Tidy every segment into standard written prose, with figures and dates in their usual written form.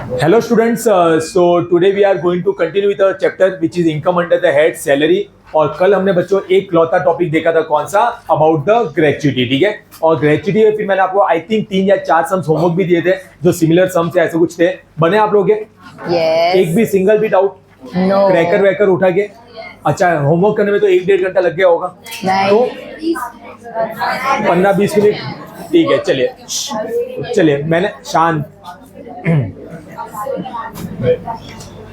Hello students, so today we are going to continue with our chapter which is income under the head salary। और कल हमने बच्चों एक लौता topic देखा था, कौन सा, अबाउट द ग्रेच्युटी। ठीक है, और ग्रेच्युटी में फिर मैंने आपको आई थिंक 3 या 4 सम्स होमवर्क भी दिए थे जो सिमिलर सम्स ऐसे कुछ थे। बने आप लोग के? Yes. एक भी सिंगल भी डाउट? No. क्रैकर वैकर उठा के? अच्छा, होमवर्क करने में तो 1-1.5 घंटा लग गया होगा। नहीं। तो 15-20 मिनट, ठीक है। चलिए मैंने शांत।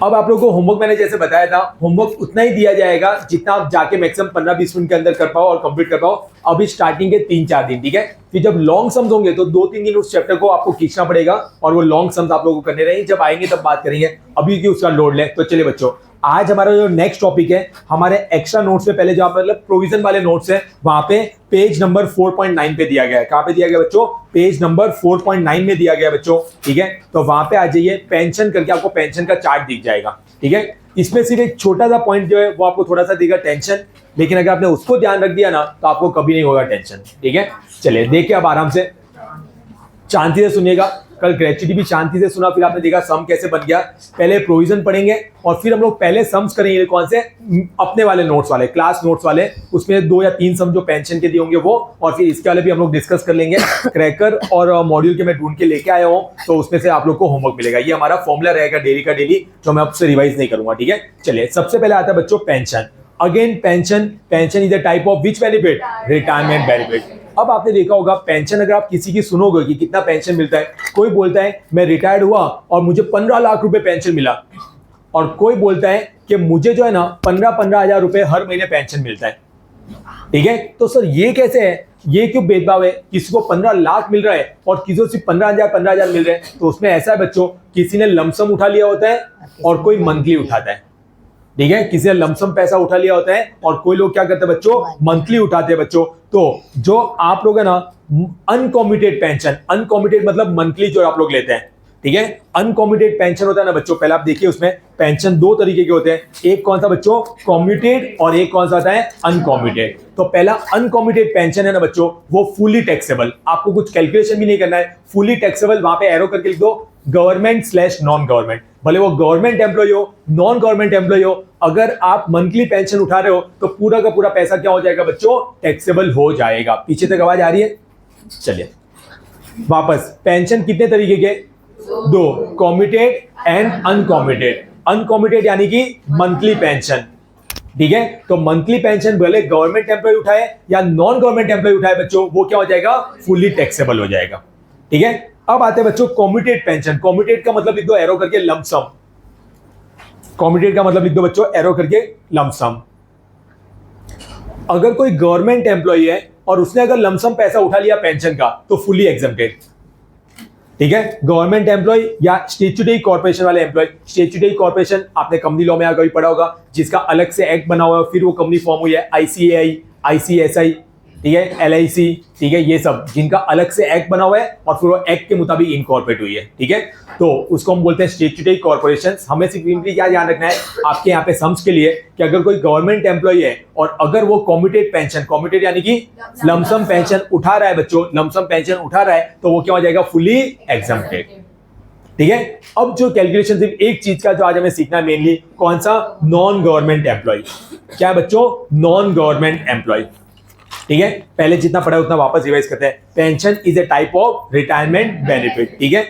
अब आप लोगों को होमवर्क मैंने जैसे बताया था, होमवर्क उतना ही दिया जाएगा जितना आप जाके मैक्सिमम 15-20 मिनट के अंदर कर पाओ और कंप्लीट कर पाओ। अभी स्टार्टिंग के 3-4 दिन, ठीक है। फिर जब लॉन्ग सम्स होंगे तो 2-3 दिन उस चैप्टर को आपको खींचना पड़ेगा और वो लॉन्ग सम्स आप लोगों को करने रहेंगे। जब आएंगे तब बात करेंगे, अभी की उसका लोड ले। तो चलिए बच्चों, आज हमारा जो नेक्स्ट टॉपिक है, हमारे एक्स्ट्रा नोट्स में पहले जहां मतलब प्रोविजन वाले नोट्स हैं वहां पे पेज नंबर 4.9 पे दिया गया है। कहां पे दिया गया बच्चों? पेज नंबर 4.9 में दिया गया बच्चों, ठीक है। तो वहां पे आ जाइए, पेंशन करके आपको पेंशन का चार्ट दिख जाएगा, ठीक है। इसमें सिर्फ एक छोटा सा पॉइंट जो है वो आपको थोड़ा सा देगा टेंशन, लेकिन अगर आपने उसको ध्यान रख दिया ना तो आपको कभी नहीं होगा टेंशन, ठीक है। चलिए देखिए, अब आराम से शांति से सुनिएगा। कल ग्रेच्युटी भी शांति से सुना, फिर आपने देखा सम कैसे बन गया। पहले प्रोविजन पढ़ेंगे और फिर हम लोग पहले सम्स करेंगे। कौन से? अपने वाले नोट्स वाले, क्लास नोट्स वाले। उसमें 2 या 3 सम जो पेंशन के दिए होंगे वो, और फिर इसके वाले भी हम लोग डिस्कस कर लेंगे। क्रैकर और मॉड्यूल के मैं ढूंढ के लेके आया हूँ, तो उसमें से आप लोग को होमवर्क मिलेगा। ये हमारा फॉर्मूला रहेगा डेली का डेली, जो मैं आपसे रिवाइज नहीं करूंगा, ठीक है। चलिए, सबसे पहले आता है बच्चों pension. Again pension is a type of which benefit? Retirement benefit. अब आपने देखा होगा पेंशन, अगर आप किसी की सुनोगे कि कितना पेंशन मिलता है, कोई बोलता है मैं रिटायर्ड हुआ और मुझे 15 लाख रुपए पेंशन मिला, और कोई बोलता है कि मुझे जो है ना 15 हजार रुपए हर महीने पेंशन मिलता है, ठीक है। तो सर ये कैसे है? ये क्यों भेदभाव है? किसी को 15 लाख मिल रहा है और किसी को सिर्फ 15 हजार मिल रहे हैं। तो उसमें ऐसा है बच्चों, किसी ने लमसम उठा लिया होता है और कोई मंथली उठाता है, ठीक है। किसी ने लमसम पैसा उठा लिया होता है और कोई लोग क्या करते हैं बच्चों? मंथली उठाते हैं बच्चों। तो जो आप लोग है ना, अनकॉम्यूटेड पेंशन, अनकॉम्यूटेड मतलब मंथली जो आप लोग लेते हैं, ठीक है। अनकॉम्यूटेड पेंशन होता है ना बच्चों, पहले आप देखिए उसमें पेंशन 2 तरीके के होते हैं। एक कौन सा बच्चों? कॉम्यूटेड, और एक कौन सा होता है? अनकॉम्यूटेड। तो पहला अनकॉम्यूटेड पेंशन है ना बच्चों, वो फुली टैक्सेबल, आपको कुछ कैलकुलेशन भी नहीं करना है, फुली टैक्सेबल। वहां पे एरो करके लिख दो गवर्नमेंट/नॉन गवर्नमेंट, भले वो गवर्नमेंट एम्प्लॉय हो, नॉन गवर्नमेंट एम्प्लॉय हो। अगर आप मंथली पेंशन उठा रहे हो तो पूरा का पूरा पैसा क्या हो जाएगा बच्चों? टैक्सेबल हो जाएगा। पीछे तक आवाज आ रही है? चलिए वापस, पेंशन कितने तरीके के? 2, कॉम्यूटेड एंड अनकॉम्यूटेड। अनकॉम्यूटेड यानी कि मंथली पेंशन, ठीक है। तो मंथली पेंशन भले गवर्नमेंट एम्प्लॉय उठाए या नॉन गवर्नमेंट एम्प्लॉय उठाए बच्चों, वो क्या हो जाएगा? फुली टैक्सेबल हो जाएगा, ठीक है। अब आते हैं बच्चों कॉम्यूटेड पेंशन। कॉम्यूटेड का मतलब लिख दो एरो करके लमसम। कॉम्यूटेड का मतलब लिख दो बच्चों एरो करके लमसम। अगर कोई गवर्नमेंट एम्प्लॉय है और उसने अगर लमसम पैसा उठा लिया पेंशन का, तो फुली एग्जम्प्टेड, ठीक है। गवर्नमेंट एम्प्लॉय या स्टैट्यूटरी कॉर्पोरेशन वाले एम्प्लॉय। स्टैट्यूटरी कॉर्पोरेशन आपने कंपनी लॉ में अगर पढ़ा होगा, जिसका अलग से एक्ट बना हुआ है, फिर वो कंपनी फॉर्म हुई है, आईसीएआई, आईसीएसआई, ठीक है, एलआईसी, ठीक है, ये सब जिनका अलग से एक्ट बना हुआ है और फिर वो एक्ट के मुताबिक इनकॉर्पोरेट हुई है, ठीक है। तो उसको हम बोलते हैं स्टैट्यूटरी कॉर्पोरेशंस। हमें सिर्फ क्या ध्यान रखना है आपके यहाँ पे सम्स के लिए, कि अगर कोई गवर्नमेंट एम्प्लॉय है और अगर वो कॉम्यूटेड पेंशन, कॉम्यूटेड यानी कि लमसम पेंशन उठा रहा है बच्चों, लमसम पेंशन उठा रहा है, तो वो क्या हो जाएगा? फुली एग्जम्प्टेड, ठीक है। अब जो कैलकुलेशन सिर्फ एक चीज का जो आज हमें सीखना है मेनली, कौन सा? Non government employ. क्या है बच्चों? नॉन गवर्नमेंट एम्प्लॉय, ठीक है। पहले जितना पढ़ा उतना वापस रिवाइज करते हैं। Pension is a type of retirement benefit, ठीक है।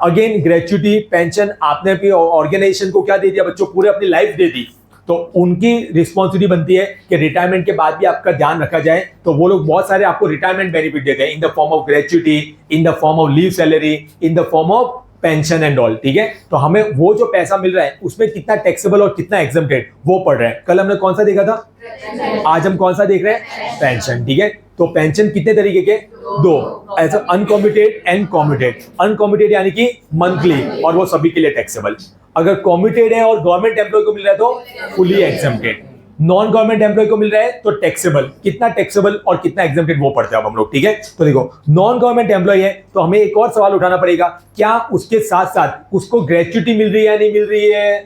अगेन ग्रेच्युटी, पेंशन आपने अपनी ऑर्गेनाइजेशन को क्या दे दिया बच्चों? पूरे अपनी लाइफ दे दी, तो उनकी रिस्पॉन्सिबिलिटी बनती है कि रिटायरमेंट के बाद भी आपका ध्यान रखा जाए। तो वो लोग बहुत सारे आपको रिटायरमेंट बेनिफिट देते हैं, in the form of gratuity, in the form of leave salary, in the form of pension and all, ठीक है। तो हमें वो जो पैसा मिल रहा है उसमें कितना टैक्सेबल और कितना एग्जम्प्टेड वो पढ़ रहे हैं। कल हमने कौन सा देखा था? आज हम कौन सा देख रहे हैं? पेंशन, ठीक है। तो पेंशन कितने तरीके के? 2, ऐसा अनकॉम्यूटेड एंड कॉम्यूटेड। अनकॉम्यूटेड यानी कि मंथली, और वो सभी के लिए टैक्सेबल। अगर कॉम्यूटेड है और गवर्नमेंट एम्प्लॉय को मिल रहा है तो fully exempted. Non government employ को मिल रहा है तो टैक्सेबल। कितना टैक्सेबल और कितना एग्जम्प्टेड वो पढ़ते हैं अब हम लोग, ठीक है। तो देखो, नॉन गवर्नमेंट एम्प्लॉय है तो हमें एक और सवाल उठाना पड़ेगा, क्या उसके साथ साथ उसको ग्रेच्युटी मिल रही है या नहीं मिल रही है,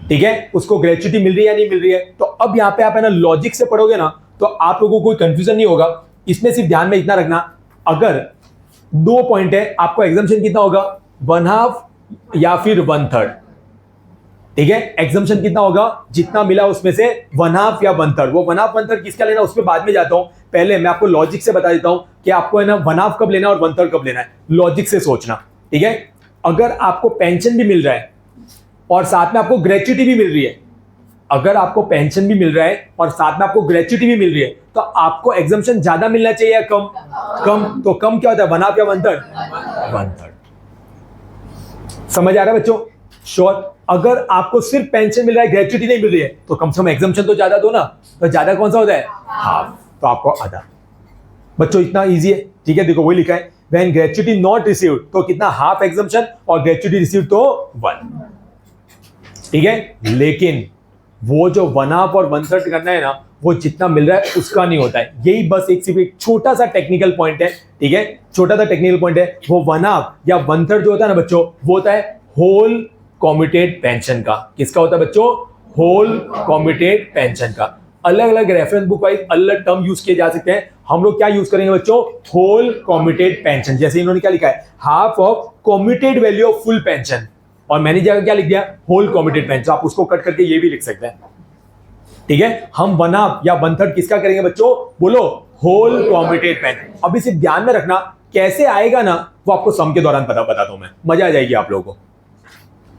ठीक है। उसको ग्रेच्युटी मिल रही है या नहीं मिल रही है। तो अब यहाँ पे आप है ना लॉजिक से पढ़ोगे ना तो आप लोगों को कोई कंफ्यूजन नहीं होगा। इसमें सिर्फ ध्यान में इतना रखना, अगर 2 पॉइंट है, आपको एग्जम्पशन कितना होगा? 1/2 या फिर 1/3, ठीक है। एग्जम्पशन कितना होगा, जितना मिला उसमें से 1/2 या 1/3। वो 1/2 1/3 किसका लेना उस पर बाद में जाता हूं, पहले मैं आपको लॉजिक से बता देता हूं कि आपको है ना 1/2 कब लेना और 1/3 कब लेना है, लॉजिक से सोचना, ठीक है। अगर आपको पेंशन भी मिल रहा है और साथ में आपको ग्रेच्युटी भी मिल रही है, अगर आपको पेंशन भी मिल रहा है और साथ में आपको ग्रेच्युटी भी मिल रही है, तो आपको एग्जम्पशन ज्यादा मिलना चाहिए या कम, कम। तो कम क्या होता है, 1/2 या 1/3, 1/3। समझ आ रहा है बच्चों, श्योर। अगर आपको सिर्फ पेंशन मिल रहा है, ग्रेच्युटी नहीं मिल रही है, तो कम से कम एग्जम्पशन तो ज्यादा दो ना। तो ज्यादा कौन सा होता है, हाफ, तो आपको आधा। बच्चों इतना इजी है, ठीक है। देखो वही लिखा है, व्हेन ग्रेच्युटी नॉट रिसीव्ड, तो कितना, हाफ एग्जम्पशन, और ग्रेच्युटी रिसीव्ड तो 1, ठीक है। लेकिन वो जो 1/2 और 1/3 करना है ना, वो जितना मिल रहा है उसका नहीं होता है। यही बस सिर्फ एक छोटा सा टेक्निकल पॉइंट है, ठीक है, छोटा सा टेक्निकल पॉइंट है। वो 1/2 या 1/3 जो होता है ना बच्चों, वो होता है होल कॉम्यूटेड पेंशन का। किसका होता है बच्चों, होल कॉम्यूटेड पेंशन का। अलग अलग रेफरेंस बुक वाइज अलग टर्म यूज किए जा सकते हैं। हम लोग क्या यूज करेंगे बच्चों, होल कॉम्यूटेड पेंशन। जैसे इन्होंने क्या लिखा है, half of commuted value of full pension, और मैंने जगह क्या लिख दिया, होल कॉम्यूटेड पेंशन। आप उसको कट करके ये भी लिख सकते हैं, ठीक है। हम 1/2 या 1/3 किसका करेंगे बच्चों, बोलो, होल कॉम्यूटेड पेंशन। अभी सिर्फ ध्यान में रखना, कैसे आएगा ना वो आपको सम के दौरान बताता हूं मैं, मजा आ जाएगी आप लोगों को,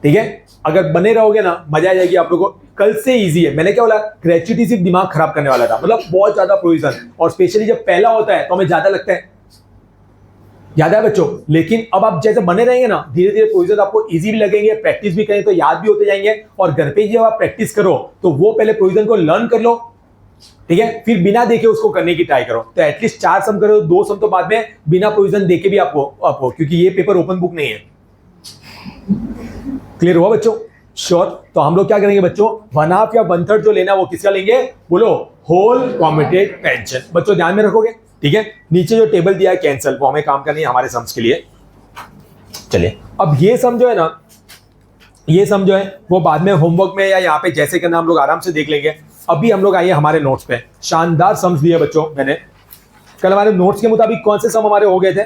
ठीक है। अगर बने रहोगे ना मजा आ जाएगी आप लोगों को। कल से इजी है। मैंने क्या बोला, ग्रेच्युटी सिर्फ दिमाग खराब करने वाला था, मतलब बहुत ज्यादा प्रोविजन, और स्पेशली जब पहला होता है तो हमें ज्यादा लगता है, याद है बच्चों। लेकिन अब आप जैसे बने रहेंगे ना, धीरे धीरे प्रोविजन आपको इजी भी लगेंगे, प्रैक्टिस भी करेंगे तो याद भी होते जाएंगे। और घर पे जब आप प्रैक्टिस करो तो वो पहले प्रोविजन को लर्न कर लो, ठीक है, फिर बिना देखे उसको करने की ट्राई करो। तो एटलीस्ट 4 सम करो, 2 सम तो बाद में बिना प्रोविजन देके भी आपको, क्योंकि ये पेपर ओपन बुक नहीं है। क्लियर हुआ बच्चों, श्योर। तो हम लोग क्या करेंगे बच्चों, 1/2 या 1/3 जो लेना वो किसका लेंगे, बोलो, होल कॉम्यूटेड पेंशन। बच्चों ध्यान में रखोगे, ठीक है। नीचे जो टेबल दिया है कैंसल, वो हमें काम करनी है हमारे सम्स के लिए। चलिए अब ये सम जो है ना, ये सम जो है वो बाद में होमवर्क में या यहाँ पे जैसे करना हम लोग आराम से देख लेंगे। अभी हम लोग आइए हमारे नोट्स पे। शानदार सम्स दिए बच्चों मैंने। कल हमारे नोट्स के मुताबिक कौन से सम हमारे हो गए थे,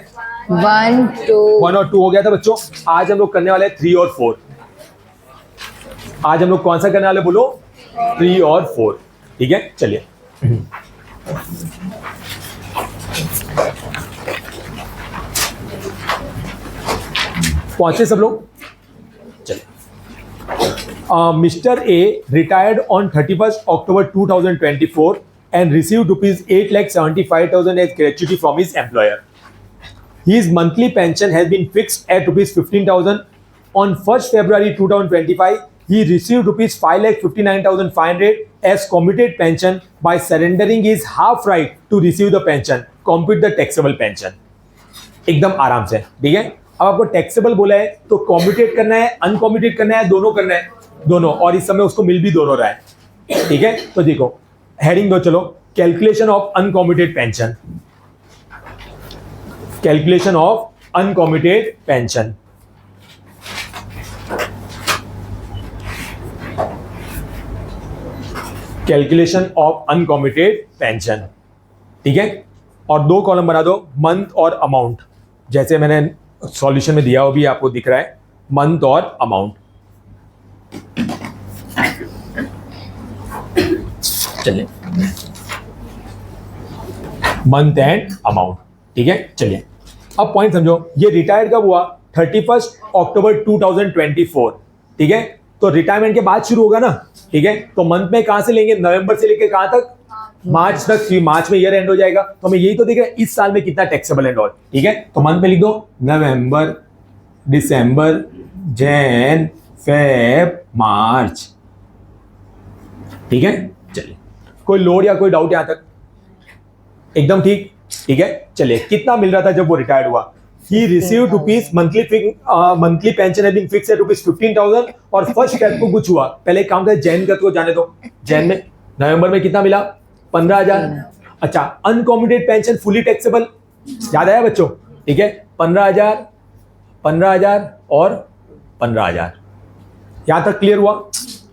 1 और 2 हो गया था बच्चों। आज हम लोग करने वाले 3 और 4। आज हम लोग कौन सा करने वाले बोलो, 3 और 4, ठीक है। चलिए पहुंचे सब लोग, चलिए। Mister a retired on 31st October 2024 and received ₹8,75,000 as gratuity from his employer. His monthly pension has been fixed at ₹15,000. On 1st February 2025, he received ₹5,59,500 as commuted pension by surrendering his half right to receive the pension. Compute the taxable pension. एकदम आराम से, ठीक है। अब आपको taxable बोला है तो कॉम्यूटेट करना है, अनकॉम्यूटेट करना है, दोनों करना है, दोनों। और इस समय उसको मिल भी दोनों रहा है, ठीक है। तो देखो हेडिंग दो, चलो, calculation of uncommuted pension. Calculation of uncommuted pension, calculation of uncommuted pension, ठीक है। और 2 कॉलम बना दो, मंथ और अमाउंट, जैसे मैंने सॉल्यूशन में दिया वो भी आपको दिख रहा है, मंथ और अमाउंट। चलिए, मंथ एंड अमाउंट, ठीक है। चलिए अब पॉइंट समझो, ये रिटायर्ड कब हुआ, 31st October 2024, ठीक है। तो रिटायरमेंट के बाद शुरू होगा ना, ठीक है। तो मंथ में कहां से लेंगे, नवंबर से लेकर कहां तक, मार्च तक। मार्च में ईयर एंड हो जाएगा, तो हमें यही तो देख रहे हैं इस साल में कितना टैक्सेबल एंड ऑल, ठीक है। तो मंथ में लिख दो नवंबर, दिसंबर, जैन, फेब, मार्च, ठीक है। चलिए, कोई लोड या कोई डाउट यहां तक, एकदम ठीक, ठीक है। चलिए, कितना मिल रहा था जब वो रिटायर्ड हुआ, he received rupees monthly pension has been fixed at ₹15,000 और फर्स्ट स्टेप को कुछ हुआ। पहले एक काम करें, जैन का तो जाने दो, जैन में नवंबर में कितना मिला, 15,000। अच्छा, अनकॉम्यूटेड पेंशन फुली टैक्सेबल, याद आया बच्चों, ठीक है। 15,000, 15,000 और 15,000, यहां तक क्लियर हुआ,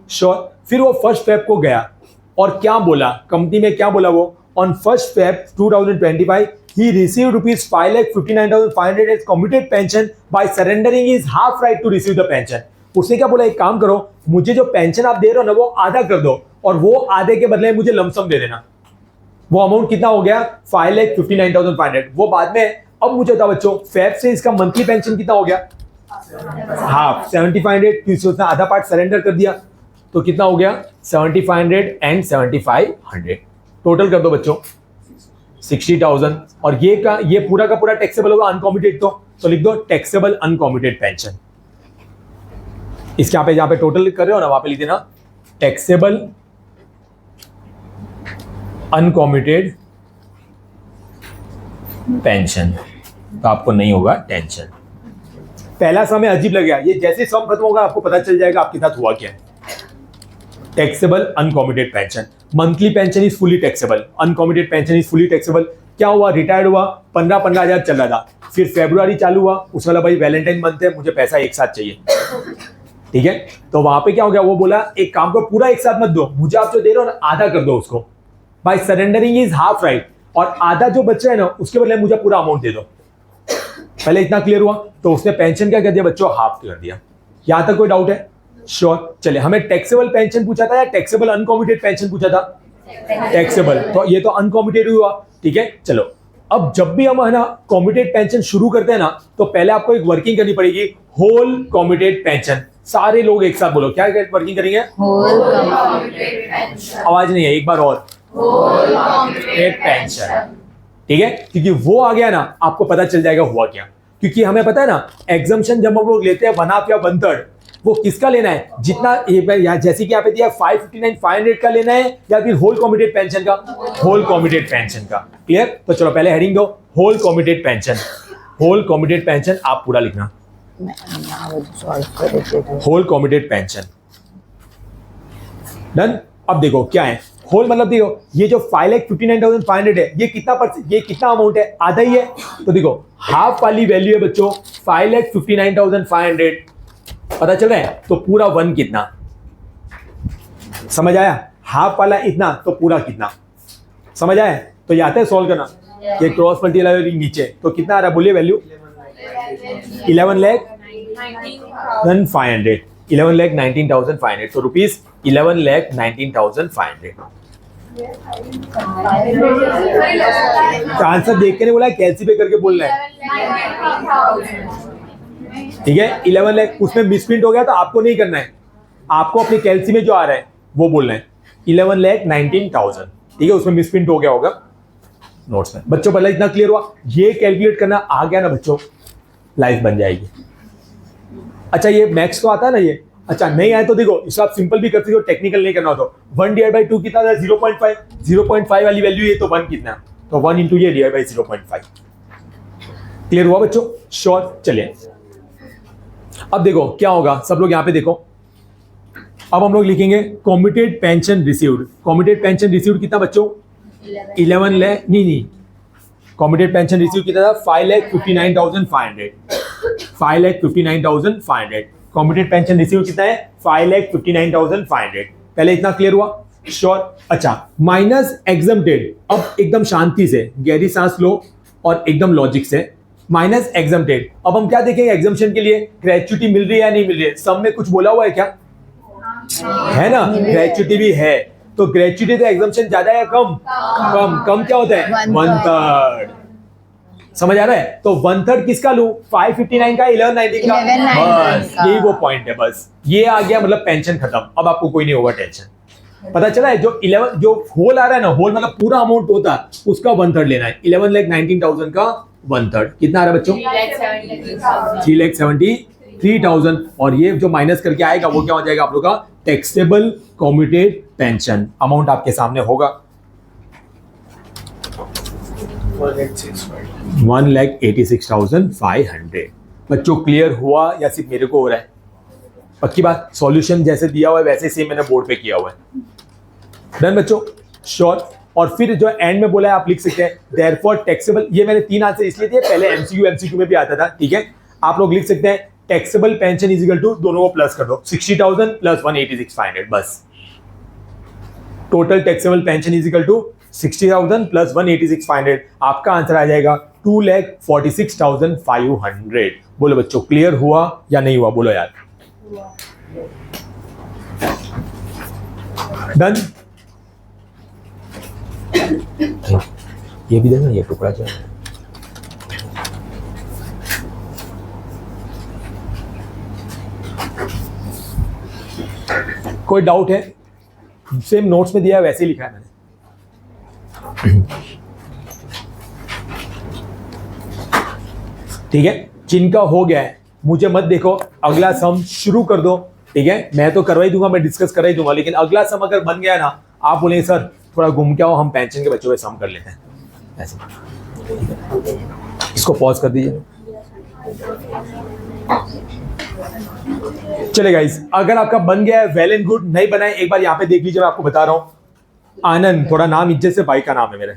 श्योर। फिर वो फर्स्ट फेब को गया और क्या बोला, कंपनी में क्या बोला वो, on 1st Feb 2025 he received rupees 5,59,500 as commuted pension by surrendering his half right to receive the pension. उसने क्या बोला, एक काम करो, मुझे जो पेंशन आप दे रहे हो ना वो आधा कर दो और वो आधे के बदले मुझे लमसम दे देना। वो अमाउंट कितना हो गया 5,59,500। वो बाद में, अब मुझे बताओ बच्चों फेब से इसका मंथली पेंशन कितना हो गया, हाफ 7,500, क्योंकि उसने आधा पार्ट सरेंडर कर दिया तो कितना हो गया 7,500 एंड 7,500, टोटल कर दो बच्चों 60,000। और ये पूरा का पूरा टैक्सेबल होगा अनकॉम्यूटेड, तो लिख दो टैक्सेबल अनकॉम्यूटेड पेंशन। इसके यहाँ पे जहां पे टोटल कर रहे हो ना वहां पे लिख देना टैक्सेबल अनकॉम्यूटेड पेंशन, तो आपको नहीं होगा टेंशन। पहला समय अजीब लगेगा, ये जैसे सम खत्म होगा आपको पता चल जाएगा आपके साथ हुआ क्या है। Taxable uncommuted pension, monthly pension is fully taxable, uncommuted pension is fully taxable. क्या हुआ, रिटायर्ड हुआ, 15,000 चल रहा था, फिर फेब्रुआरी चालू हुआ, उस वाला भाई वैलेंटाइन मंथ है, मुझे पैसा एक साथ चाहिए, ठीक है, तो वहां पे क्या हो गया, वो बोला एक काम करो पूरा एक साथ मत दो, मुझे आप जो दे रहे हो ना आधा कर दो उसको, by surrendering is half right, और आधा जो बच रहा है ना उसके बदले मुझे पूरा अमाउंट दे दो। पहले इतना क्लियर हुआ, तो उसने पेंशन क्या कर दिया बच्चों, हाफ कर दिया। यहां तक कोई डाउट है? श्योर। चलिए, हमें टैक्सेबल पेंशन पूछा था या टैक्सेबल अनकॉम्यूटेड पेंशन पूछा था? टैक्सेबल, तो ये तो अनकॉम्यूटेड हुआ, ठीक है। चलो, अब जब भी हम है ना कॉम्यूटेड पेंशन शुरू करते हैं ना, तो पहले आपको एक वर्किंग करनी पड़ेगी, होल कॉम्यूटेड पेंशन। सारे लोग एक साथ बोलो, क्या वर्किंग करेंगे? Whole commuted pension. आवाज नहीं है, एक बार और, होल कॉम्यूटेड पेंशन, ठीक है, क्योंकि वो आ गया ना आपको पता चल जाएगा हुआ क्या। क्योंकि हमें पता है ना एग्जम्पशन जब हम लोग लेते हैं 1/2 या 1/3, वो किसका लेना है, जितना जैसे कि यहाँ पे दिया 559,500 का लेना है या फिर होल कॉम्यूटेड पेंशन का, होल कॉम्यूटेड पेंशन का। क्लियर? तो चलो पहले हेडिंग दो, whole commuted pension. Whole commuted pension आप पूरा लिखना, होल कॉम्यूटेड पेंशन। डन। अब देखो क्या है होल, मतलब देखो ये जो 5,59,500 है, ये कितना अमाउंट है, आधा ही है। तो देखो हाफ वाली वैल्यू है बच्चों 5,59,500, पता चल रहा है, तो पूरा 1 कितना, समझ आया? हाफ वाला इतना तो पूरा कितना, समझ आया? तो ये आता है सॉल्व करना, ये क्रॉस मल्टीप्लाई नीचे, तो कितना आ रहा है बोलिए वैल्यू, 11,19,500, 11,19,500, तो रुपीज 11,19,500। आंसर देख के नहीं बोला है, कैलसी पे करके बोल रहा है, ठीक है। 11 लाख उसमें मिसप्रिंट हो गया तो आपको नहीं करना है, आपको अपनी कैलसी में जो आ रहा है वो बोलना है 11,19,000, ठीक है, उसमें मिसप्रिंट हो गया होगा नोट्स में। बच्चों पहले इतना क्लियर हुआ, ये कैलकुलेट करना आ गया ना बच्चों, लाइफ बन जाएगी। अच्छा ये मैक्स तो आता है ना ये, अच्छा नहीं आए तो देखो इसको आप सिंपल भी कर सकते हो, टेक्निकल नहीं करना हो तो 1/2 कितना था 0.5, 0.5 वाली वैल्यू ये तो 1 कितना, तो 1 इंटू ये डिवाइड बाई 0.5। क्लियर हुआ बच्चों? श्योर। चलिए अब देखो क्या होगा, सब लोग यहां पे देखो, अब हम लोग लिखेंगे commuted pension received. Commuted pension received कितना बच्चों, 11 लाख, नहीं कॉम्यूटेड पेंशन रिसीव कितना था 5,59,500, 5,59,500। कॉम्यूटेड पेंशन रिसीव कितना है 5,59,500। पहले इतना क्लियर हुआ? श्योर। अच्छा माइनस एग्जम्प्टेड, अब एकदम शांति से गहरी सांस लो और एकदम लॉजिक से, माइनस एग्जम्प्टेड। अब हम क्या देखेंगे एग्जम्पशन के लिए, ग्रेच्युटी मिल रही है या नहीं मिल रही है, सब में कुछ बोला हुआ है क्या, है ना, ग्रेच्युटी भी है, तो ग्रेच्युटी तो एग्जम्पशन ज्यादा है कम, कम क्या होता है 1/3, समझ आ रहा है? तो 1/3 किसका लूं, 559 का 1190 का, बस यही वो पॉइंट है, बस ये आ गया, मतलब पेंशन खत्म, अब आपको कोई नहीं होगा टेंशन। पता चला है जो 11 जो होल आ रहा है ना, होल मतलब पूरा अमाउंट होता है उसका 1/3 लेना है, 11,19,000 का 1/3 कितना आ रहा है बच्चों, 3,73,000। और ये जो माइनस करके आएगा वो क्या हो जाएगा आप लोग का टैक्सेबल कॉम्यूटेड पेंशन। अमाउंट आपके सामने होगा 1,86,500। बच्चों क्लियर हुआ या सिर्फ मेरे को हो रहा है? पक्की बात, सॉल्यूशन जैसे दिया हुआ है वैसे सेम मैंने बोर्ड पे किया हुआ है। डन बच्चों? श्योर। और फिर जो एंड में बोला है आप लिख सकते हैं देयरफॉर टैक्सेबल, ये मैंने 3 आंसर इसलिए दिए, पहले एमसीक्यू में भी आता था, ठीक है। आप लोग लिख सकते हैं taxable pension is equal to, दोनों को प्लस कर दो, 60,000 प्लस 1,86,500, बस total taxable pension is equal to 60,000 plus 186,500, आपका आंसर आ जाएगा 2,46,500। बोलो बच्चों, क्लियर हुआ या नहीं हुआ? बोलो यार। डन। ये भी देना, ये टुकड़ा चाहिए। कोई डाउट है? सेम नोट्स में दिया है, वैसे ही लिखा है मैंने। ठीक है, जिनका हो गया है मुझे मत देखो, अगला सम शुरू कर दो। ठीक है, मैं तो करवा ही दूंगा, मैं डिस्कस कर ही दूंगा, लेकिन अगला सम अगर बन गया ना, आप बोलेंगे सर थोड़ा घूम के आओ, हम पेंशन के बच्चों के सम कर लेते हैं ऐसे। इसको पॉज कर दीजिए। चले गाइस, अगर आपका बन गया है वेल एंड गुड, नहीं बना है एक बार यहाँ पे देख लीजिए, मैं आपको बता रहा हूँ। आनंद, थोड़ा नाम इज्जत से, भाई का नाम है मेरे।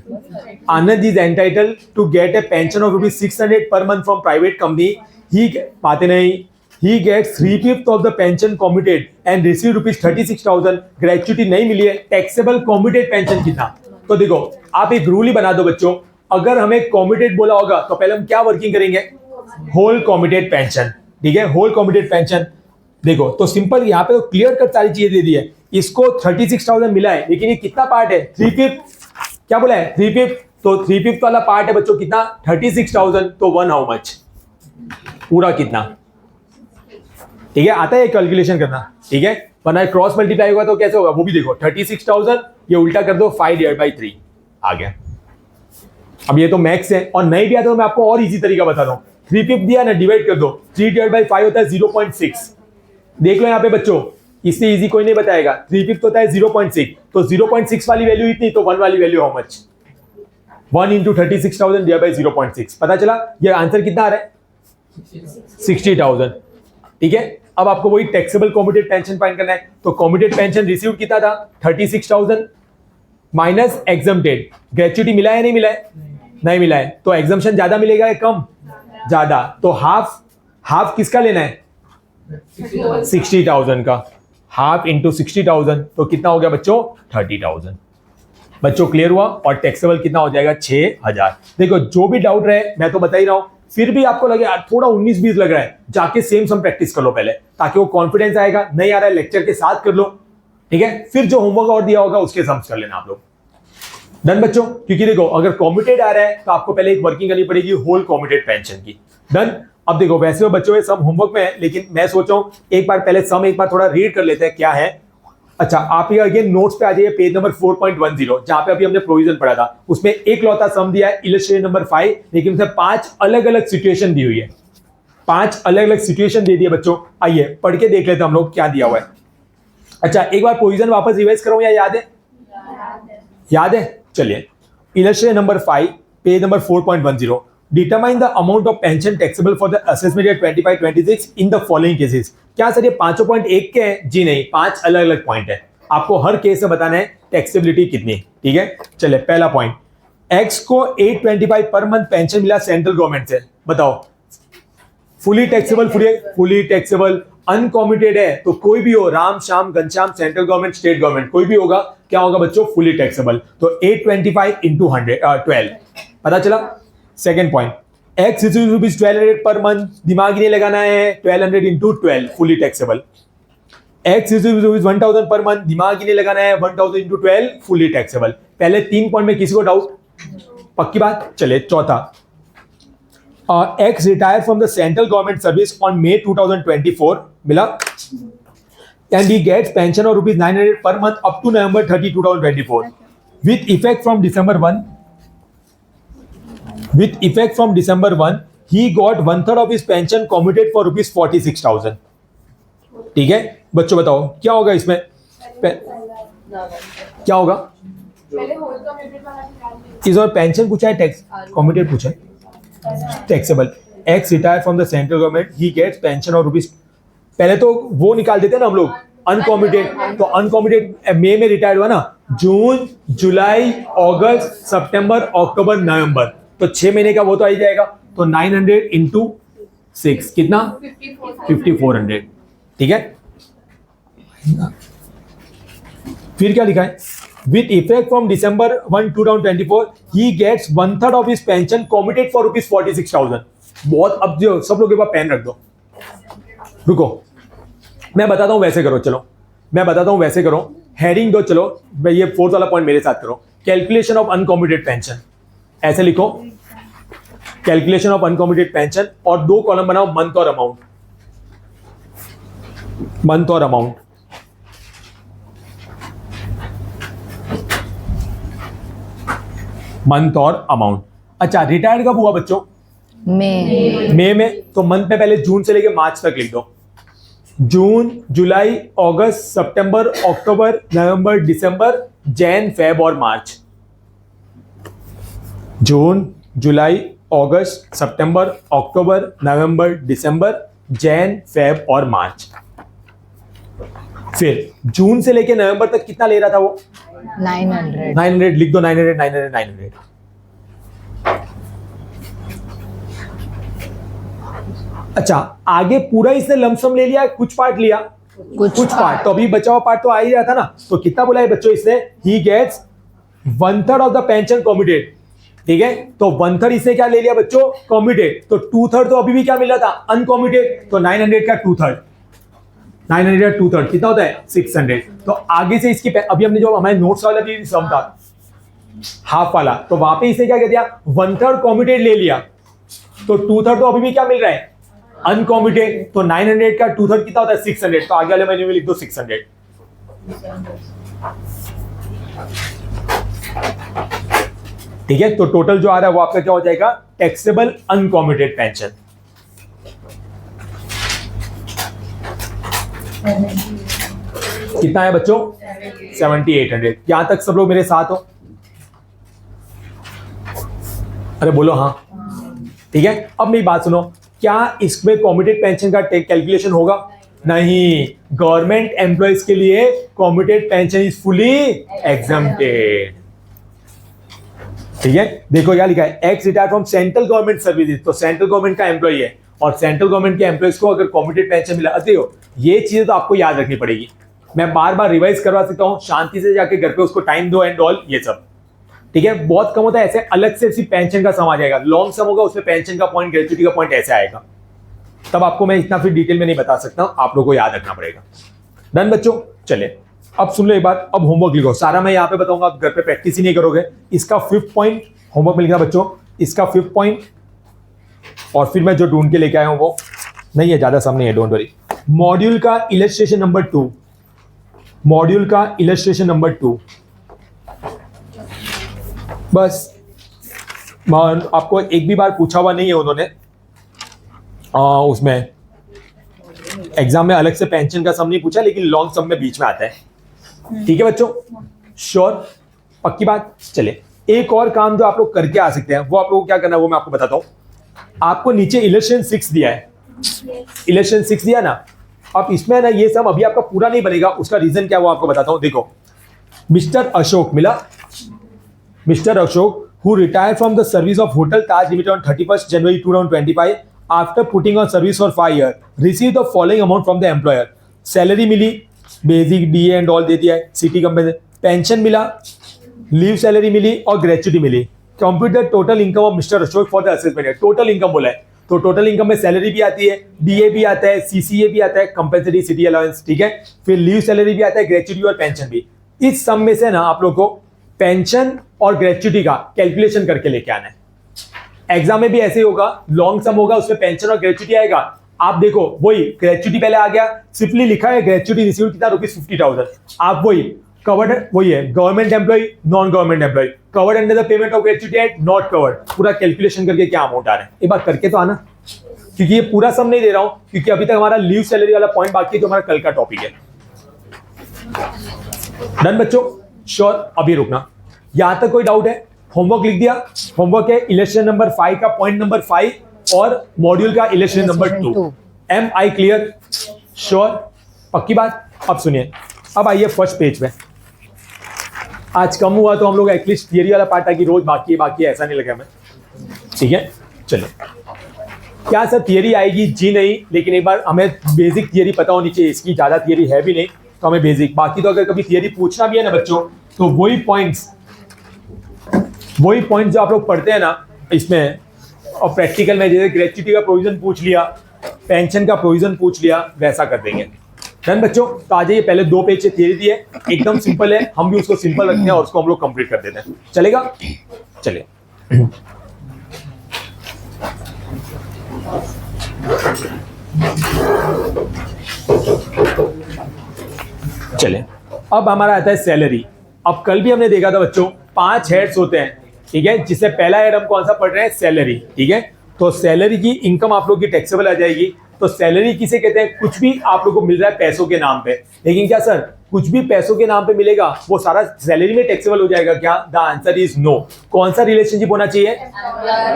Anand is entitled to get a pension of ₹600 per month from private company. ही पाते नहीं, he gets 3/5 of the pension commuted and receive ₹36,000। Gratuity नहीं मिली है, टैक्सेबल कॉम्यूटेड पेंशन कितना? तो देखो, आप एक रूल ही बना दो बच्चों, अगर हमें कॉम्यूटेड बोला होगा तो पहले हम क्या वर्किंग करेंगे? Whole commuted pension. ठीक है, होल कॉम्यूटेड पेंशन। देखो तो सिंपल, यहाँ पे तो क्लियर कट सारी चीजें दे दी है। इसको 36,000 मिला है, लेकिन ये कितना पार्ट है? 3/5। क्या बोला है? 3/5। तो 3/5 वाला पार्ट है बच्चों कितना? 36,000। तो 1 हाउ मच? पूरा कितना? ठीक है, आता है कैलकुलेशन करना। ठीक है, वरना क्रॉस मल्टीप्लाई होगा तो कैसे होगा वो भी देखो। 36,000 ये उल्टा कर दो, 5/3 आ गया। अब ये तो मैक्स है, और नहीं भी आता तो मैं आपको और इजी तरीका बता दूं। 3/5 दिया ना, डिवाइड कर दो, 3/5 होता है 0.6। देख लो यहाँ पे बच्चों, इससे इजी कोई नहीं बताएगा। 3/5 होता है 0.6, तो 0.6 वाली वैल्यू इतनी, तो 1 वाली value how much? 1 into 36,000 divide by 0.6। पता चला ये आंसर कितना आ रहा है? 60,000। ठीक है, अब आपको वही टैक्सेबल कॉम्यूटेड पेंशन फाइंड करना है। तो कॉम्यूटेड पेंशन रिसीव कितना था? 36,000 माइनस एग्जम्प्टेड। ग्रेचुटी मिला है नहीं मिला है? नहीं मिला है, तो एग्जम्पशन ज्यादा मिलेगा या कम? ज्यादा। तो हाफ किसका लेना है? 60,000 का। हाफ इंटू 60,000 तो कितना हो गया बच्चों? 30,000। बच्चों क्लियर हुआ? और टैक्सेबल कितना हो जाएगा? 6,000। देखो जो भी डाउट रहे, मैं तो बता ही रहा हूं, फिर भी आपको लगे थोड़ा 19-20 लग रहा है, जाके सेम सम प्रैक्टिस कर लो पहले, ताकि वो कॉन्फिडेंस आएगा। नहीं आ रहा है लेक्चर के साथ कर लो। ठीक है, फिर जो होमवर्क और दिया होगा उसके सम्स कर लेना आप लोग। डन बच्चों? क्योंकि देखो अगर कॉम्यूटेड आ रहा है तो आपको पहले एक वर्किंग करनी पड़ेगी होल कॉम्यूटेड पेंशन की। डन। अब देखो वैसे बच्चों ये सम होमवर्क में है, लेकिन मैं सोच रहा हूं एक बार पहले सम एक बार थोड़ा रीड कर लेते हैं क्या है। अच्छा, आप ये अगेन नोट्स पे आ जाइए, पेज नंबर 4.10, जहां पे अभी हमने प्रोविजन पढ़ा था, उसमें एक लौता सम दिया है, इलस्ट्रेशन नंबर 5, लेकिन उसमें 5 अलग अलग सिचुएशन दी हुई है। 5 अलग अलग सिचुएशन दे दिए बच्चों। आइए पढ़ के देख लेते हैं हम लोग क्या दिया हुआ है। अच्छा, एक बार प्रोविजन वापस रिवाइज करो, या याद है? याद है? चलिए, illustration number 5, page number 4.10। Determine the amount of pension taxable for the assessment year 25-26 in the following cases. क्या सर ये 5 पॉइंट एक के हैं? जी नहीं, 5 अलग अलग पॉइंट है। आपको हर केस में बताना है टैक्सेबिलिटी कितनी। ठीक है, चले पहला पॉइंट, एक्स को 825 पर मंथ पेंशन मिला सेंट्रल गवर्नमेंट से। बताओ, फुली टैक्सेबल, फुली टैक्सेबल, अनकॉम्यूटेड है तो कोई भी हो, Ram Shyam Ghanshyam, central government, state government, कोई भी होगा, क्या होगा बच्चों? Fully taxable. तो 825 इंटू 12 पता चला। Second point, x rupees 1200 per month, दिमाग नहीं लगाना है, 1200 into 12 fully taxable. X rupees 1000 per month, दिमाग ही नहीं लगाना है, 1000 इंटू 12 फुली टैक्सेबल। पहले 3 पॉइंट में किसी को डाउट? पक्की बात। चले चौथा, ex retire from the central government service on May 2024 मिला, and he gets pension of ₹900 per month up to November 30, 2024 with effect from December 1. With effect from December 1, he got 1/3 of his pension commuted for ₹46,000. ठीक है बच्चों, बताओ क्या होगा इसमें? क्या होगा? इसमें पेंशन पूछा है, टैक्स कम्यूटेड पूछा है, taxable. Ex retire from the central government, he gets pension और रुपीज, पहले तो वो निकाल देते हैं ना हम लोग अनकॉम्यूटेड। तो अनकॉम्यूटेड मई में रिटायर्ड हुआ ना, जून, जुलाई, अगस्त, सितंबर, अक्टूबर, नवंबर, तो 6 महीने का वो तो आ ही जाएगा। तो 900 इंटू 6 कितना? 5400। ठीक है, फिर क्या लिखा है? with effect from December 1, 2024, he gets 1/3 of his pension committed for ₹46,000. बहुत, अब जो सब लोग के पास पेन रख दो, रुको मैं बताता हूं वैसे करो, चलो मैं बताता हूं वैसे करो, हेडिंग दो, चलो मैं ये 4th वाला पॉइंट मेरे साथ करो, कैलकुलेशन ऑफ अनकॉम्प्यूटेड पेंशन, ऐसे लिखो कैलकुलेशन ऑफ अनकॉम्प्यूटेड पेंशन, और 2 कॉलम बनाओ, मंथ और अमाउंट, मंथ और अमाउंट। मंथ और अमाउंट। अच्छा, रिटायर्ड कब हुआ बच्चों? मई में, तो मंथ में पहले जून से लेके मार्च तक लिख दो, जून, जुलाई, अगस्त, सितंबर, अक्टूबर, नवंबर, दिसंबर, जैन, फेब और मार्च। जून, जुलाई, अगस्त, सितंबर, अक्टूबर, नवंबर, दिसंबर, जैन, फेब और मार्च। फिर जून से लेके नवंबर तक कितना ले रहा था वो? 900 लिख दो, 900। अच्छा, आगे पूरा इसने लमसम ले लिया, कुछ पार्ट लिया, कुछ पार्ट, तो अभी बचा हुआ पार्ट तो आ ही रहा था ना, तो कितना बोला है बच्चों इसने? He gets 1/3 of the pension committed, ठीक है, तो 1/3 इसने क्या ले लिया बच्चों? कमिटेड, तो 2/3 तो अभी भी क्या मिला था? अनकमिटेड, तो 900 का 2/3, 900 का 2/3 कितना होता है? 600। तो आगे से इसकी अभी हमने जो हमारे नोट्स वाला भी सम था हाफ वाला, तो वहां पे इसने क्या कह दिया? 1/3 कमिटेड ले लिया, तो 2/3 तो अभी भी क्या मिल रहा है? अनकॉम्प्यूटेड, तो 900 का 2/3 कितना होता है? 600, तो आगे वाले महीने में लिख दो 600। ठीक है, तो टोटल जो आ रहा है वो आपका क्या हो जाएगा? Taxable uncommuted pension. कितना है बच्चों? 7800। यहां तक सब लोग मेरे साथ हो? अरे बोलो हाँ, ठीक है। अब मेरी बात सुनो, क्या इसमें कॉम्प्यूटेड पेंशन का कैलकुलेशन होगा? नहीं, गवर्नमेंट एम्प्लॉयज के लिए कॉम्प्यूटेड पेंशन इज फुली एग्जम्प्टेड। ठीक है, देखो क्या लिखा है, x retired from central government services, तो सेंट्रल गवर्नमेंट का एम्प्लॉय है और सेंट्रल गवर्नमेंट के एम्प्लॉयज को अगर कॉम्प्यूटेड पेंशन मिला, देखो ये चीजें तो आपको याद रखनी पड़ेगी, मैं बार बार रिवाइज करवा सकता हूं, शांति से जाके घर पे उसको टाइम दो एंड ऑल, ये सब ठीक है। बहुत कम होता है ऐसे, अलग से सिर्फ पेंशन का सम आ जाएगा, लॉन्ग सम होगा उसमें पेंशन का पॉइंट, ग्रेच्युटी का पॉइंट ऐसे आएगा, तब आपको मैं इतना फिर डिटेल में नहीं बता सकता, आप लोगों को याद रखना पड़ेगा। डन बच्चों, चले अब सुन लो एक बात, अब होमवर्क लिखो, सारा मैं यहाँ पे बताऊंगा, आप घर पे प्रैक्टिस ही नहीं करोगे। इसका 5th पॉइंट होमवर्क में लिखना बच्चों, इसका 5th पॉइंट, और फिर मैं जो ढूंढ के लेके आया हूं वो नहीं है, ज्यादा सामने है, डोंट वरी। मॉड्यूल का इलस्ट्रेशन नंबर 2, मॉड्यूल का इलस्ट्रेशन नंबर 2, बस आपको एक भी बार पूछा हुआ नहीं है उन्होंने, उसमें एग्जाम में अलग से पेंशन का सम नहीं पूछा, लेकिन लॉन्ग सम में बीच में आता है। ठीक है बच्चों, श्योर, पक्की बात। चले, एक और काम जो आप लोग करके आ सकते हैं, वो आप लोगों को क्या करना है वो मैं आपको बताता हूं। आपको नीचे इलस्ट्रेशन 6 दिया है, इलस्ट्रेशन 6 दिया ना, अब इसमें ना ये सम अभी आपका पूरा नहीं बनेगा, उसका रीजन क्या है वो आपको बताता हूं। देखो, मिस्टर अशोक मिला, mister Ashok who retired from the service of Hotel Taj Limited on 31st January 2025 after putting on service for 5 years received the following amount from the employer। Salary मिली, बेसिक डीए एंड ऑल दे दिया है, city company, pension मिला, leave salary मिली और gratuity मिली। Compute the total income of mister Ashok for the assessment. Total income बोला है, तो टोटल इनकम में सैलरी भी आती है, डीए भी आता है, सीसीए भी आता है, कंपल्सरी सिटी अलाउंस, ठीक है, फिर लीव सैलरी भी आता है, ग्रेच्युटी और पेंशन भी। इस सम में से ना आप लोग को पेंशन और ग्रेच्युटी का कैलकुलेशन करके लेके आना है। एग्जाम में भी ऐसे ही होगा, लॉन्ग सम होगा उसमें पेंशन और ग्रेच्युटी आएगा, आप देखो वही ग्रेच्युटी पहले आ गया, सिंपली लिखा है ग्रेच्युटी रिसीव कितना ₹50,000, आप वही कवर्ड, वही है government employ, non government employ, covered under the payment of gratuity act, not covered, पूरा कैलकुलेशन करके क्या अमाउंट आ रहा है एक बार करके तो आना, क्योंकि ये पूरा सम नहीं दे रहा हूं, क्योंकि अभी तक हमारा लीव सैलरी वाला पॉइंट बाकी है जो हमारा कल का टॉपिक है। डन बच्चों, श्योर, अभी रुकना, यहां तक कोई डाउट है? होमवर्क लिख दिया, होमवर्क है इलस्ट्रेशन नंबर 5 का पॉइंट नंबर 5 और मॉड्यूल का illustration number 2। Am I clear? Sure, पक्की बात। अब सुनिए, अब आइए फर्स्ट पेज पे। आज कम हुआ तो हम लोग एटलीस्ट थियरी वाला पार्ट है कि रोज बाकी है ऐसा नहीं लगा हमें, ठीक है। चलो, क्या सर थियरी आएगी? जी नहीं, लेकिन एक बार हमें बेसिक थियरी पता होनी चाहिए, इसकी ज्यादा थियरी है भी नहीं तो हमें बेसिक, बाकी तो अगर कभी थियरी पूछना भी है ना बच्चों, तो वही पॉइंट्स जो आप लोग पढ़ते हैं ना इसमें, और प्रैक्टिकल में जैसे ग्रेच्युटी का प्रोविजन पूछ लिया, पेंशन का प्रोविजन पूछ लिया, वैसा कर देंगे। डन बच्चों, तो आ जाइए, पहले 2 पेज से थियरी दी है, एकदम सिंपल है, हम भी उसको सिंपल रखते हैं और उसको हम लोग कंप्लीट कर देते हैं। चलेगा? चलिए चलिए, अब हमारा आता है सैलरी। अब कल भी हमने देखा था बच्चों 5 हेड्स होते हैं, ठीक है, जिससे पहला हेड हम कौन सा पढ़ रहे हैं? सैलरी, ठीक है। तो सैलरी की इनकम आप लोग की टैक्सेबल आ जाएगी। तो सैलरी किसे कहते हैं? कुछ भी आप लोग को मिल रहा है पैसों के नाम पे, लेकिन क्या सर कुछ भी पैसों के नाम पे मिलेगा वो सारा सैलरी में टैक्सेबल हो जाएगा क्या? The answer is no. कौन सा रिलेशनशिप होना चाहिए?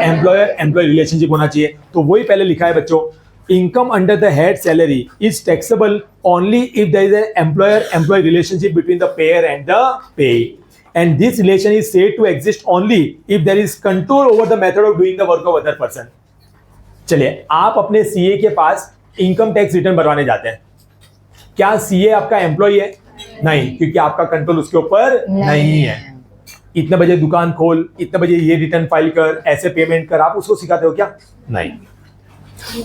एम्प्लॉयर एम्प्लॉय रिलेशनशिप होना चाहिए। तो वही पहले लिखा है बच्चों, income under the head salary is taxable only if there is an employer-employee relationship between the payer and the payee, and this relation is said to exist only if there is control over the method of doing the work of other person. चलिए, आप अपने CA के पास income tax return भरवाने जाते हैं, क्या CA आपका employ है? नहीं, क्योंकि आपका कंट्रोल उसके ऊपर नहीं है। इतने बजे दुकान खोल, इतने बजे ये रिटर्न फाइल कर, ऐसे पेमेंट कर, आप उसको सिखाते हो क्या? नहीं।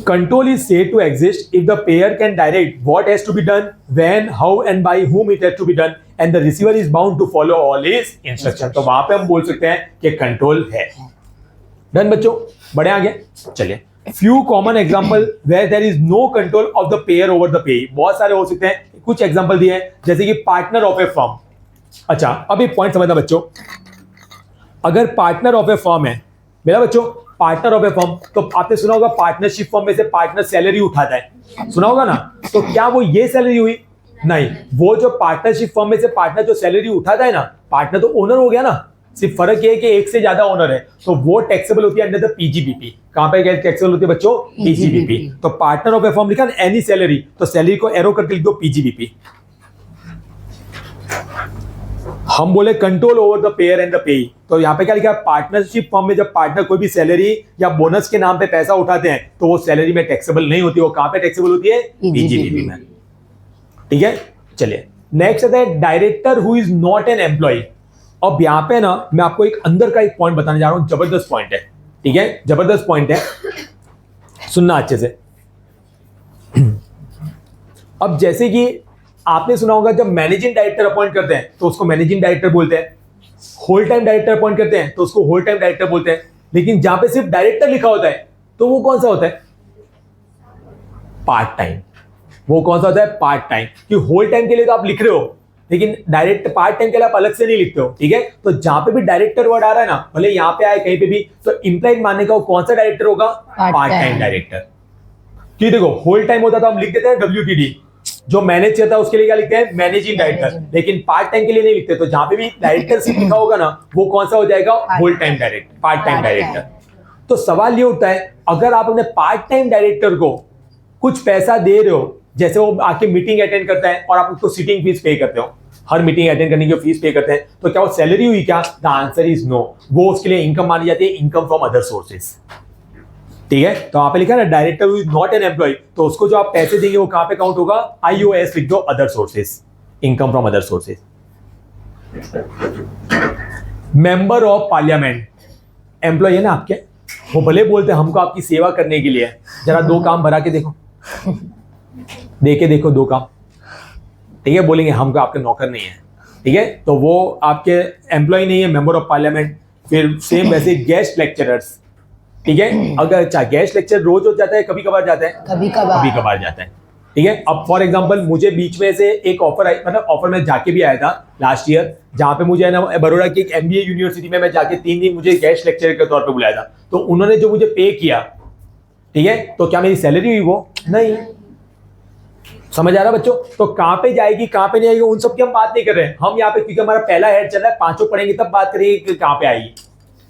Control is said to exist if the payer can direct what has to be done, when, how and by whom it has to be done, and the receiver is bound to follow all his instructions. तो वहां पे हम बोल सकते हैं कि control है। Done बच्चों, बड़े आगे चलिए। Few common example where there is no control of the payer over the payee। बहुत सारे हो सकते हैं, कुछ एग्जांपल दिए हैं, जैसे कि पार्टनर ऑफ ए फर्म। अच्छा, अब एक पॉइंट समझना बच्चों, अगर पार्टनर ऑफ ए फर्म है मेरा बच्चों, पार्टनर ऑफ ए फर्म, तो आपने सुना होगा पार्टनरशिप फर्म में से पार्टनर सैलरी उठाता है, सुना होगा ना? तो क्या वो ये सैलरी हुई? नहीं, वो जो पार्टनरशिप फर्म में से पार्टनर जो सैलरी उठाता है ना, पार्टनर तो ओनर हो गया ना, सिर्फ फर्क ये है कि एक से ज्यादा ओनर है, तो वो टैक्सेबल होती है अंडर द पीजीबीपी। कहां पे टैक्सेबल होती है बच्चों? पीजीबीपी। तो पार्टनर ऑफ ए फर्म लिखा ना, एनी सैलरी, तो सैलरी को एरो करके लिख दो पीजीबीपी। हम बोले control over the pair and the पेई, तो यहाँ पे क्या लिखा है? पार्टनरशिप फर्म में जब पार्टनर कोई भी सैलरी या बोनस के नाम पे पैसा उठाते हैं तो वो सैलरी में टैक्सेबल नहीं होती, वो कहां पे टैक्सेबल होती है? पीजीबीपी में, ठीक है। चलिए, नेक्स्ट आता है director who is not an employ. अब यहाँ पे ना मैं आपको एक अंदर का एक पॉइंट बताने जा रहा हूं, जबरदस्त पॉइंट है, ठीक है, जबरदस्त पॉइंट है, सुनना अच्छे से। अब जैसे कि आपने सुना होगा जब मैनेजिंग डायरेक्टर अपॉइंट करते हैं तो उसको मैनेजिंग डायरेक्टर बोलते हैं, होल टाइम डायरेक्टर अपॉइंट करते हैं तो उसको होल टाइम डायरेक्टर बोलते हैं, लेकिन जहां पे सिर्फ डायरेक्टर लिखा होता है तो वो कौन सा होता है? Part time. वो कौन सा होता है? Part time. कि होल टाइम के लिए तो आप लिख रहे हो, लेकिन डायरेक्ट पार्ट टाइम के लिए आप अलग से नहीं लिखते हो, ठीक है। तो जहां पे भी डायरेक्टर वर्ड आ रहा है ना, भले यहाँ पे आए कहीं पे भी, तो इंप्लाइड मानने का वो कौन सा डायरेक्टर होगा? Part time director. कि देखो होल टाइम होता तो हम लिख देते हैं WTD, जो मैनेज करता है उसके लिए क्या लिखते हैं? मैनेजिंग डायरेक्टर, लेकिन पार्ट टाइम के लिए नहीं लिखते। तो जहां पे भी डायरेक्टर सिर्फ लिखा होगा ना, वो कौन सा हो जाएगा? Whole time director, part time director. तो सवाल ये उठता है, अगर आप अपने पार्ट टाइम डायरेक्टर को कुछ पैसा दे रहे हो, जैसे वो आके मीटिंग अटेंड करता है और आप उसको सिटिंग फीस पे करते हो, हर मीटिंग अटेंड करने की फीस पे करते हैं, तो क्या वो सैलरी हुई क्या? The answer is no. वो उसके लिए इनकम मानी जाती है, इनकम फ्रॉम अदर सोर्सेज, ठीक है। तो आप लिखा ना director who is not an employ, तो उसको जो आप पैसे देंगे वो कहां पे काउंट होगा? IOS लिख दो, other sources, income from other sources. Member of parliament, employ है ना आपके, वो भले बोलते हैं हमको आपकी सेवा करने के लिए, जरा 2 काम भरा के देखो, देके देखो 2 काम, ठीक है, बोलेंगे हमको आपके नौकर नहीं है, ठीक है, तो वो आपके एम्प्लॉय नहीं है, मेंबर ऑफ पार्लियामेंट। फिर सेम वैसे गेस्ट लेक्चरर्स, ठीक है, अगर अच्छा गेस्ट लेक्चर रोज हो जाता है, कभी कभार जाता है, कभी कभार जाता है, ठीक है। अब फॉर एग्जांपल मुझे बीच में से एक ऑफर आई, मतलब ऑफर में जाके भी आया था लास्ट ईयर, जहां पे मुझे है ना बड़ौदा की एक MBA यूनिवर्सिटी में मैं जाके 3 दिन मुझे गेस्ट लेक्चर के तौर पे बुलाया था, तो उन्होंने जो मुझे पे किया, ठीक है, तो क्या मेरी सैलरी हुई? वो नहीं। समझ आ रहा बच्चों? तो कहां पे जाएगी कहां पे नहीं आएगी उन सब की हम बात नहीं कर रहे हैं, हम यहाँ पे क्योंकि हमारा पहला हेड चल रहा है, 5 पढ़ेंगे तब बात करेंगे कि कहां पे आएगी,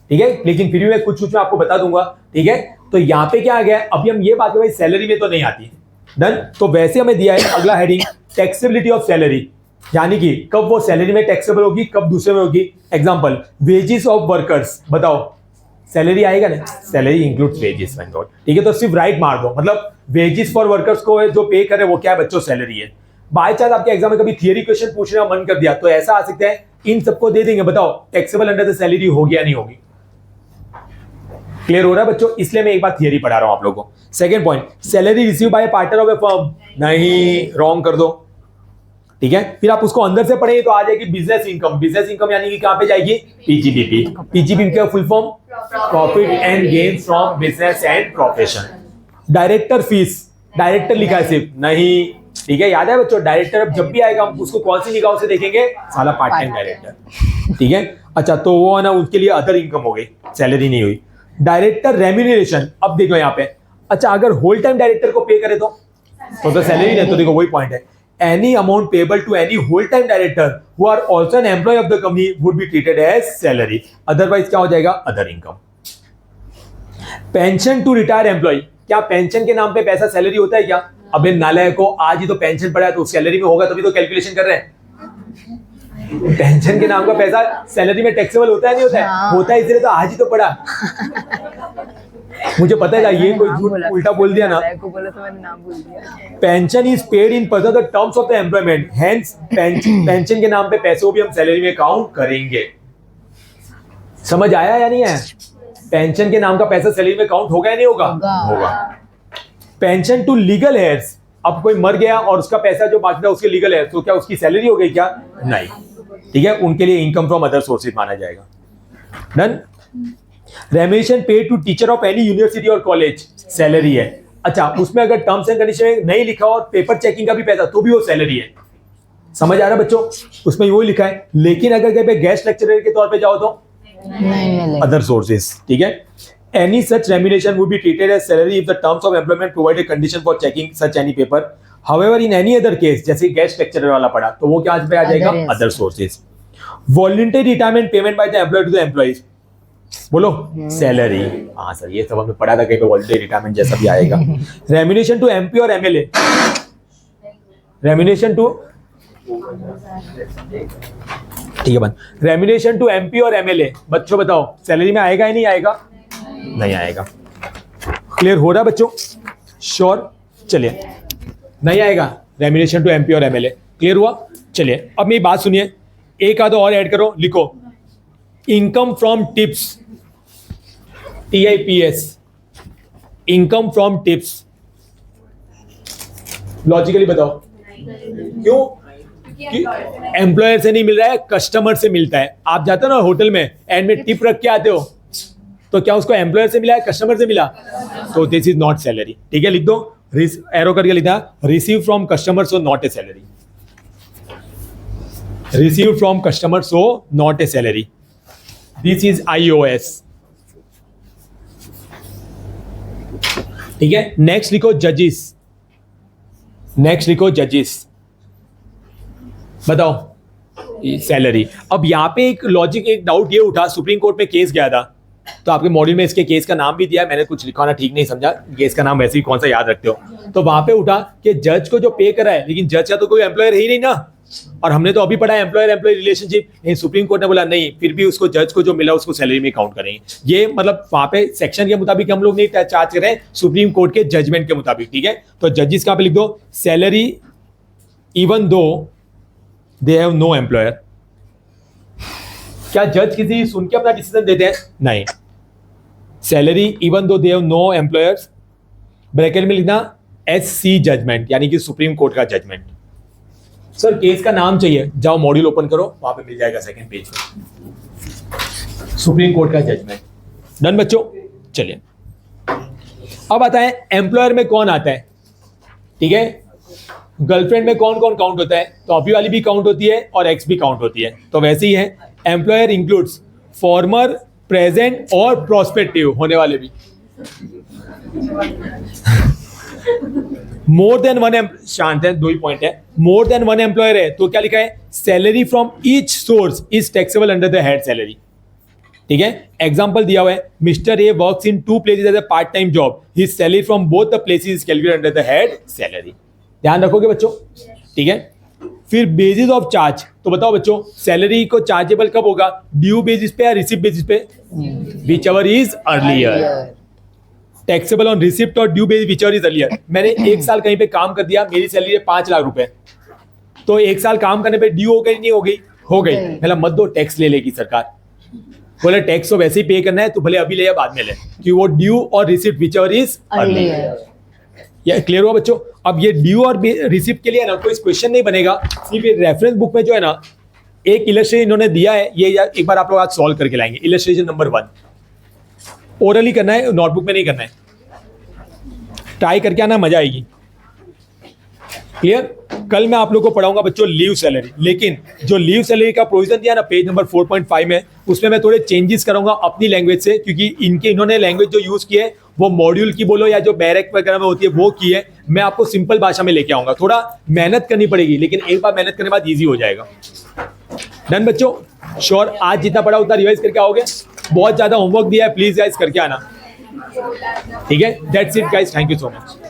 ठीक है। लेकिन फिर भी मैं कुछ मैं आपको बता दूंगा, ठीक है। तो यहाँ पे क्या आ गया, अभी हम ये बात करें भाई सैलरी में तो नहीं आती, डन। तो वैसे हमें दिया है अगला हेडिंग, टैक्सेबिलिटी ऑफ सैलरी, यानी कि कब वो सैलरी में टैक्सेबल होगी, कब दूसरे में होगी। एग्जांपल, वेजेस ऑफ वर्कर्स, बताओ सैलरी आएगा ना? सैलरी इंक्लूड्स वेजेस, ठीक है। तो सिर्फ राइट मार दो, मतलब वेजेस फॉर वर्कर्स को जो पे करे वो क्या है बच्चों? सैलरी है। बाय चांस आपके एग्जाम में कभी थियरी क्वेश्चन पूछने का मन कर दिया तो ऐसा आ सकता है इन सबको दे देंगे, बताओ टैक्सेबल अंडर द सैलरी होगी या नहीं होगी? क्लियर हो रहा है बच्चों? इसलिए मैं एक बार थियरी पढ़ा रहा हूं आप लोगों को। Second point, salary receive by partner of A firm, नहीं, रॉन्ग कर दो, ठीक है। फिर आप उसको अंदर से पढ़ेंगे तो आ जाएगी बिजनेस इनकम। बिजनेस इनकम यानी कि कहां पे जाएगी? पीजीबीपी। पीजीबीपी का full form profit and gain from business and profession. Director fees, director लिखा है सिर्फ, नहीं, ठीक है, याद है बच्चों? डायरेक्टर अब जब भी आएगा हम उसको कौन सी निगाहों से देखेंगे? साला पार्ट टाइम डायरेक्टर, ठीक है। अच्छा, तो वो है ना, उनके लिए अदर इनकम हो गई, सैलरी नहीं हुई। डायरेक्टर रेम्यूनरेशन, अब देखो यहाँ पे, अच्छा अगर होल टाइम डायरेक्टर को पे करे तो सैलरी नहीं, तो देखो वही पॉइंट है, any amount payable to any whole time director who are also an employee of the company would be treated as salary, otherwise क्या हो जाएगा? Other income. Pension to retire employee, क्या पेंशन के नाम पे पैसा सैलरी होता है क्या? अबे नालायक को, आज ही तो पेंशन पड़ा है तो सैलरी में होगा, तभी तो कैलकुलेशन कर रहे हैं। पेंशन के नाम का पैसा सैलरी में टैक्सेबल होता है नहीं होता है? हाँ। होता है, इसलिए तो आज ही तो पड़ा। मुझे पता है ये कोई झूठ उल्टा बोल दिया ना, को बोला तो मैंने नाम बोल दिया। Pension is paid in person the terms of the employment, hence pension के नाम पे पैसे को भी हम सैलरी में काउंट करेंगे। समझ आया या नहीं है? पेंशन के नाम का पैसा सैलरी में काउंट होगा या नहीं होगा? होगा। पेंशन टू लीगल हेयर्स, अब कोई मर गया और उसका पैसा जो बाकी था उसके लीगल हेयर्स, तो क्या उसकी सैलरी हो गई क्या? नहीं, ठीक है, उनके लिए इनकम फ्रॉम अदर सोर्सेज माना जाएगा। Done. Remuneration paid to teacher of any university और कॉलेज, सैलरी है। अच्छा, उसमें अगर टर्म्स एंड कंडीशन में नहीं लिखा और पेपर चेकिंग का भी पैसा, तो भी वो सैलरी है। समझ आ रहा है बच्चों? उसमें वो लिखा है, लेकिन अगर कहीं पे गेस्ट लेक्चरर के तौर पे जाओ तो अदर सोर्सेज, ठीक है। Any such remuneration would be treated as salary if the terms of employment provide a condition for checking such any paper, however in any other case, जैसे गेस्ट लेक्चरर वाला पड़ा तो वो क्या पे आ जाएगा? Other sources. Voluntary retirement payment by the employer to the employees, बोलो सैलरी। हाँ सर, ये सब हमने पढ़ा था कहीं पे, वॉलंटरी रिटायरमेंट जैसा भी आएगा। रेम्यूनरेशन टू एमपी और एमएलए, रेम्यूनरेशन टू, ठीक है बन, रेम्यूनरेशन टू एमपी और एमएलए, बच्चों बताओ सैलरी में आएगा या नहीं आएगा? नहीं आएगा। क्लियर हो रहा बच्चों? श्योर? चलिए, नहीं आएगा रेम्यूनरेशन टू एमपी और एमएलए। क्लियर हुआ? चलिए अब मेरी बात सुनिए, एक आधा और ऐड करो, लिखो income from tips, TIPS, income from tips. Logically बताओ क्यों? एम्प्लॉयर से नहीं मिल रहा है, कस्टमर से मिलता है। आप जाते हो ना होटल में, एंड में टिप रख के आते हो, तो क्या उसको एम्प्लॉयर से मिला है, कस्टमर से मिला? तो दिस इज नॉट सैलरी, ठीक है, लिख दो, एरो करके लिखा, receive from customer so not a salary, receive from customer so not a salary, this is IOS, ठीक है। नेक्स्ट लिखो जजेस, नेक्स्ट लिखो जजेस, बताओ सैलरी। अब यहां पे एक लॉजिक, एक डाउट ये उठा, सुप्रीम कोर्ट में केस गया था, तो आपके मॉड्यूल में इसके केस का नाम भी दिया है, मैंने कुछ लिखवाना ठीक नहीं समझा, केस का नाम वैसे ही कौन सा याद रखते हो, तो वहां पे उठा कि जज को जो पे करा है, लेकिन जज का तो कोई एम्प्लॉयर है ही नहीं ना, और हमने तो अभी पढ़ा है एम्प्लॉयर एम्प्लॉय रिलेशनशिप, नहीं सुप्रीम कोर्ट ने बोला नहीं, फिर भी उसको जज को जो मिला उसको सैलरी में काउंट करेंगे। ये मतलब वहां पे सेक्शन के मुताबिक हम लोग नहीं चार्ज कर रहे हैं, सुप्रीम कोर्ट के जजमेंट के मुताबिक, ठीक है। तो जजेस कहां पे लिख दो, salary even though they have no employer. क्या जज किसी सुन के अपना डिसीजन देते हैं? नहीं। Salary even though they have no employers, bracket में लिखना SC जजमेंट, यानी कि सुप्रीम कोर्ट का जजमेंट। सर केस का नाम चाहिए, जाओ मॉड्यूल ओपन करो, वहां पे मिल जाएगा सेकंड पेज पे, सुप्रीम कोर्ट का जजमेंट। डन बच्चों? चलिए अब आता है एम्प्लॉयर में कौन आता है, ठीक है। गर्लफ्रेंड में कौन कौन काउंट होता है? तो अभी वाली भी काउंट होती है और एक्स भी काउंट होती है, तो वैसे ही है। एम्प्लॉयर इंक्लूड्स फॉर्मर, प्रेजेंट और प्रोस्पेक्टिव, होने वाले भी। मोर देन वन, शांत है, दो ही पॉइंट है, मोर देन वन एम्प्लॉयर है तो क्या लिखा है, salary from each source is taxable under the head salary, ठीक है। एग्जांपल दिया हुआ है, mister A works in 2 places as a part time job, his salary from both the places is calculated under the head salary. ध्यान रखोगे बच्चों, ठीक है। फिर बेसिस ऑफ चार्ज, तो बताओ बच्चों सैलरी को चार्जेबल कब होगा, ड्यू बेसिस पे या रिसिप्ट बेसिस पे? Whichever is earlier. Taxable on receipt और due basis whichever is earlier. मैंने 1 साल कहीं पे काम कर दिया, मेरी सैलरी है 5 लाख रुपए, तो 1 साल काम करने पे ड्यू हो गई नहीं हो गई? हो गई, पहला मत दो, टैक्स ले लेगी सरकार। बोले टैक्स तो वैसे ही पे करना है तो भले अभी ले या बाद में ले, कि वो ड्यू और receipt which ever is early. या क्लियर हुआ बच्चों? अब ये ड्यू और रिसिप्ट के लिए ना कोई क्वेश्चन नहीं बनेगा, सिर्फ ये रेफरेंस बुक में जो है ना एक इलस्ट्रेशन इन्होंने दिया है, ये एक बार आप लोग आज सॉल्व करके लाएंगे। इलस्ट्रेशन नंबर 1 ओरली करना है, नोटबुक में नहीं करना है, ट्राई करके आना, मजा आएगी। क्लियर? कल मैं आप लोग को पढ़ाऊंगा बच्चों लीव सैलरी, लेकिन जो लीव सैलरी का प्रोविजन दिया ना पेज नंबर 4.5 में, उसमें मैं थोड़े चेंजेस करूंगा अपनी लैंग्वेज से, क्योंकि इन्होंने लैंग्वेज जो यूज की है वो मॉड्यूल की बोलो या जो बैरक वगैरह में होती है वो की है। मैं आपको सिंपल भाषा में लेके आऊंगा, थोड़ा मेहनत करनी पड़ेगी, लेकिन एक बार मेहनत करने के बाद ईजी हो जाएगा। डन बच्चों? श्योर? आज जितना पढ़ा उतना रिवाइज करके आओगे? बहुत ज्यादा होमवर्क दिया है, प्लीज गाइस करके आना। ठीक है? That's it guys, thank you so much.